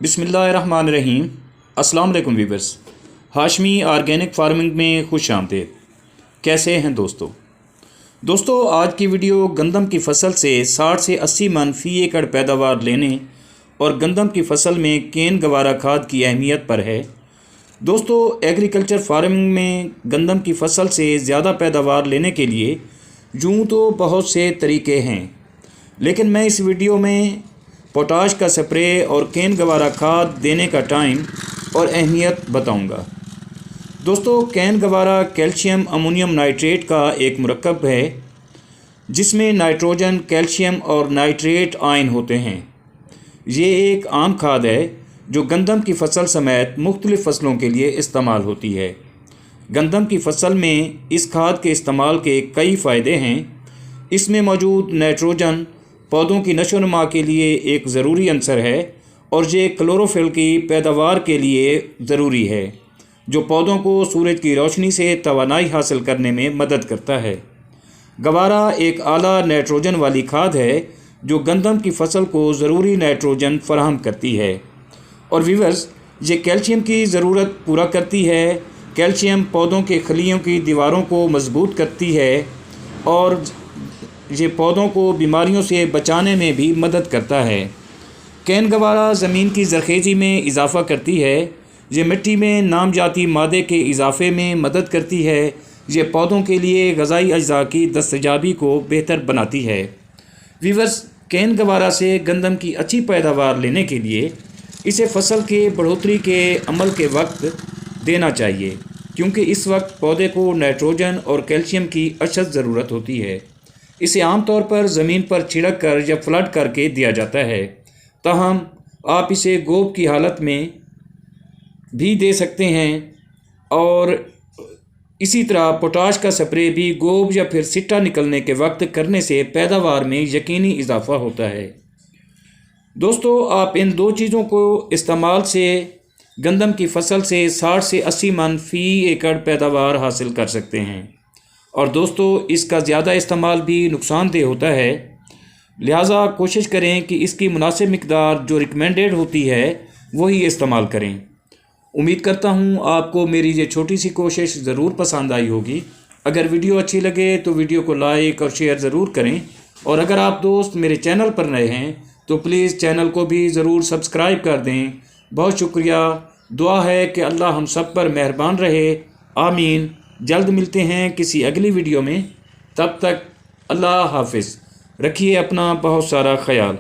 बिस्मिल्लाहिर्रहमानिर्रहीम। अस्सलाम वालेकुम वीवर्स। हाशमी ऑर्गेनिक फार्मिंग में खुश आमदीद। कैसे हैं दोस्तों आज की वीडियो गंदम की फसल से 60 से 80 मन फ़ी एकड़ पैदावार लेने और गंदम की फसल में केन गवारा खाद की अहमियत पर है। दोस्तों एग्रीकल्चर फार्मिंग में गंदम की फसल से ज़्यादा पैदावार लेने के लिए यूँ तो बहुत से तरीके हैं, लेकिन मैं इस वीडियो में पोटाश का स्प्रे और केन गवारा खाद देने का टाइम और अहमियत बताऊंगा। दोस्तों केन गवारा कैल्शियम अमोनियम नाइट्रेट का एक मुरक्कब है जिसमें नाइट्रोजन, कैल्शियम और नाइट्रेट आयन होते हैं। ये एक आम खाद है जो गंदम की फसल समेत मुख्तलिफ़ फसलों के लिए इस्तेमाल होती है। गंदम की फसल में इस खाद के इस्तेमाल के कई फ़ायदे हैं। इसमें मौजूद नाइट्रोजन पौधों की नशोनुमा के लिए एक ज़रूरी अंसर है और ये क्लोरोफिल की पैदावार के लिए ज़रूरी है जो पौधों को सूरज की रोशनी से तवानाई हासिल करने में मदद करता है। गवारा एक आला नाइट्रोजन वाली खाद है जो गंदम की फसल को ज़रूरी नाइट्रोजन फराहम करती है। और व्यूअर्स, ये कैल्शियम की ज़रूरत पूरा करती है। कैल्शियम पौधों के खलियों की दीवारों को मजबूत करती है और ये पौधों को बीमारियों से बचाने में भी मदद करता है। केन गवारा ज़मीन की ज़रख़ेज़ी में इजाफ़ा करती है। ये मिट्टी में नामजाती मादे के इजाफ़े में मदद करती है। ये पौधों के लिए ग़िज़ाई अज्जा की दस्तयाबी को बेहतर बनाती है। व्यूअर्स, केन गवारा से गंदम की अच्छी पैदावार लेने के लिए इसे फसल के बढ़ोतरी के अमल के वक्त देना चाहिए, क्योंकि इस वक्त पौधे को नाइट्रोजन और कैल्शियम की अशद ज़रूरत होती है। इसे आमतौर पर ज़मीन पर छिड़क कर या फ्लड करके दिया जाता है। ताहम आप इसे गोब की हालत में भी दे सकते हैं और इसी तरह पोटाश का स्प्रे भी गोब या फिर सिट्टा निकलने के वक्त करने से पैदावार में यकीनी इजाफ़ा होता है। दोस्तों, आप इन दो चीज़ों को इस्तेमाल से गंदम की फसल से 60 से 80 मन फ़ी एकड़ पैदावार हासिल कर सकते हैं। और दोस्तों, इसका ज़्यादा इस्तेमाल भी नुकसानदेह होता है, लिहाजा कोशिश करें कि इसकी मुनासिब मिकदार जो रिकमेंडेड होती है वही इस्तेमाल करें। उम्मीद करता हूँ आपको मेरी ये छोटी सी कोशिश ज़रूर पसंद आई होगी। अगर वीडियो अच्छी लगे तो वीडियो को लाइक और शेयर ज़रूर करें, और अगर आप दोस्त मेरे चैनल पर नए हैं तो प्लीज़ चैनल को भी ज़रूर सब्सक्राइब कर दें। बहुत शुक्रिया। दुआ है कि अल्लाह हम सब पर मेहरबान रहे। आमीन। जल्द मिलते हैं किसी अगली वीडियो में। तब तक अल्लाह हाफिज़। रखिए अपना बहुत सारा ख्याल।